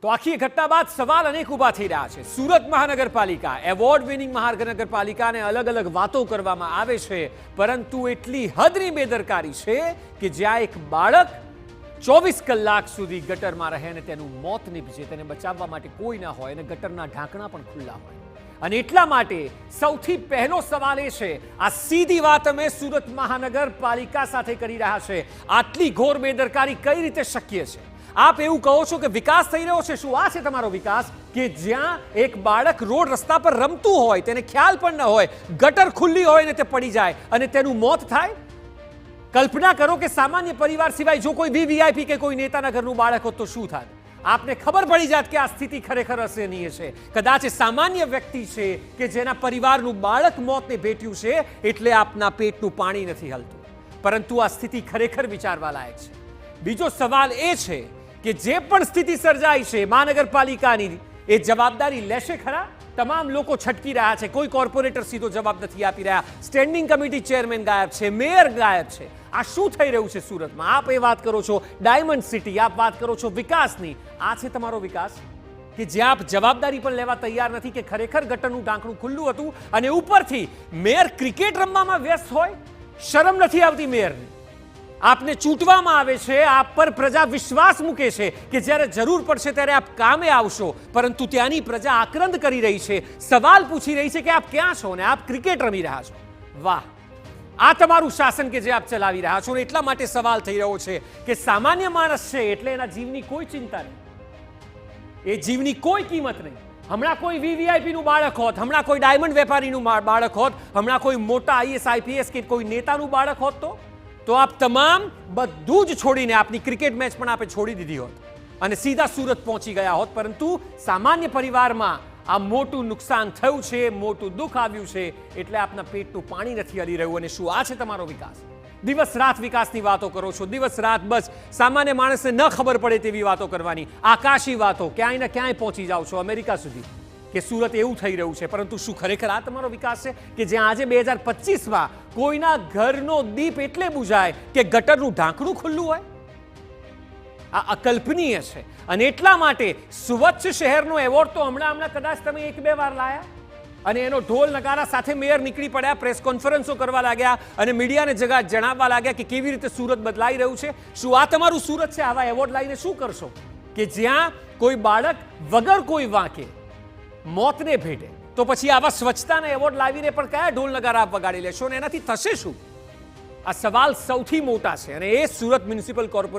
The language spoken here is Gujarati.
તો આખી ઘટના બાદ સવાલ અનેક ઊભા થઈ રહ્યા છે। સુરત મહાનગરપાલિકા એવોર્ડ વિનિંગ મહાનગરપાલિકાને અલગ અલગ વાતો કરવામાં આવે છે, પરંતુ એટલી હદની બેદરકારી છે કે જ્યાં એક બાળક 24 કલાક સુધી ગટરમાં રહે અને તેનું મોત નીપજે, તેને બચાવવા માટે કોઈ ના હોય અને ગટરના ઢાંકણા પણ ખુલ્લા હોય। અને એટલા માટે સૌથી પહેલો સવાલ એ છે, આ સીધી વાત અમે સુરત મહાનગરપાલિકા સાથે કરી રહ્યા છે, આટલી ઘોર બેદરકારી કઈ રીતે શક્ય છે? આપ એવું કહો છો કે વિકાસ થઈ રહ્યો છે, શું આ છે તમારો વિકાસ કે જ્યાં એક બાળક રોડ રસ્તા પર રમતું હોય, તેને ખ્યાલ પણ ન હોય, ગટર ખુલ્લી હોય ને તે પડી જાય અને તેનું મોત થાય? કલ્પના કરો કે સામાન્ય પરિવાર સિવાય જો કોઈ વીવીઆઈપી કે કોઈ નેતાના ઘરનું બાળક હોત તો શું થાત? આપને ખબર પડી જાત કે આ સ્થિતિ ખરેખર અસહનીય છે। કદાચ સામાન્ય વ્યક્તિ છે કે જેના પરિવારનું બાળક મોતને ભેટ્યું છે એટલે આપના પેટનું પાણી નથી હલતું, પરંતુ આ સ્થિતિ ખરેખર વિચારવા લાયક છે। બીજો સવાલ એ છે કે જે પણ સ્થિતિ સર્જાઈ છે મહાનગરપાલિકાની, એ જવાબદારી લેશે ખરા? તમામ લોકો છટકી રહ્યા છે, કોઈ કોર્પોરેટર સીધો જવાબ નથી આપી રહ્યા, સ્ટેન્ડિંગ કમિટી ચેરમેન ગાયબ છે, મેયર ગાયબ છે। આ શું થઈ રહ્યું છે સુરતમાં? આપ એ વાત કરો છો ડાયમંડ સિટી, આપ વાત કરો છો વિકાસની, આ છે તમારો વિકાસ કે જ્યાં આપ જવાબદારી પણ લેવા તૈયાર નથી કે ખરેખર ગટરનું ઢાંકણું ખુલ્લું હતું અને ઉપરથી મેયર ક્રિકેટ રમવામાં વ્યસ્ત હોય? શરમ નથી આવતી મેયરને? આપને ચૂંટવામાં આવે છે, આપ પર પ્રજા વિશ્વાસ મૂકે છે કે જ્યારે જરૂર પડશે ત્યારે આપ કામે આવશો, પરંતુ ત્યાંની પ્રજા આક્રંદ કરી રહી છે, સવાલ પૂછી રહી છે કે આપ ક્યાં છો ને આપ ક્રિકેટ રમી રહ્યા છો। વાહ, આ તમારું શાસન કે જે આપ ચલાવી રહ્યા છો। એટલા માટે સવાલ થઈ રહ્યો છે કે સામાન્ય માણસ છે એટલે એના જીવની કોઈ ચિંતા નહીં, એ જીવની કોઈ કિંમત નહીં। હમણાં કોઈ વીવીઆઈપી નું બાળક હોત, હમણાં કોઈ ડાયમંડ વેપારીનું બાળક હોત, હમણાં કોઈ મોટા આઈએસ આઈપીએસ કે કોઈ નેતાનું બાળક હોત તો આપ તમામ બધું જ છોડીને આપની ક્રિકેટ મેચ પણ આપે છોડી દીધી હોત અને સીધા સુરત પહોંચી ગયા હોત, પરંતુ સામાન્ય પરિવારમાં આ મોટું નુકસાન થયું છે, મોટું દુઃખ આવ્યું છે એટલે આપના પેટનું પાણી નથી હલી રહ્યું। અને શું આ છે તમારો વિકાસ? દિવસ રાત વિકાસની વાતો કરો છો, દિવસ રાત બસ સામાન્ય માણસને ન ખબર પડે તેવી વાતો કરવાની, આકાશી વાતો, ક્યાંય ને ક્યાંય પહોંચી જાઓ છો, અમેરિકા સુધી કે સુરત એવું થઈ રહ્યું છે। પરંતુ શું ખરેખર આ તમારો વિકાસ છે કે જ્યાં આજે 2025માં કોઈના ઘરનો દીપ એટલે બુઝાય કે ગટરનું ઢાંકણું ખુલ્લું હોય? આ અકલ્પનીય છે। અને એટલા માટે સ્વચ્છ શહેરનો એવોર્ડ તો હમણાં કદાચ તમે 1-2 વાર લાયા અને એનો ઢોલ નગારા સાથે મેયર નીકળી પડ્યા, પ્રેસ કોન્ફરન્સો કરવા લાગ્યા અને મીડિયાને જણાવવા લાગ્યા કે કેવી રીતે સુરત બદલાઈ રહ્યું છે। શું આ તમારું સુરત છે? આવા એવોર્ડ લાવીને શું કરશો કે જ્યાં કોઈ બાળક વગર કોઈ વાંકે મોતને ભેટે? તો પછી આવા સ્વચ્છતાના એવોર્ડ લાવીને પણ કયા ઢોલ નગારા આપ વગાડી લેશો અને એનાથી થશે શું? આ સવાલ સૌથી મોટા છે અને એ સુરત મ્યુનિસિપલ કોર્પોરેશન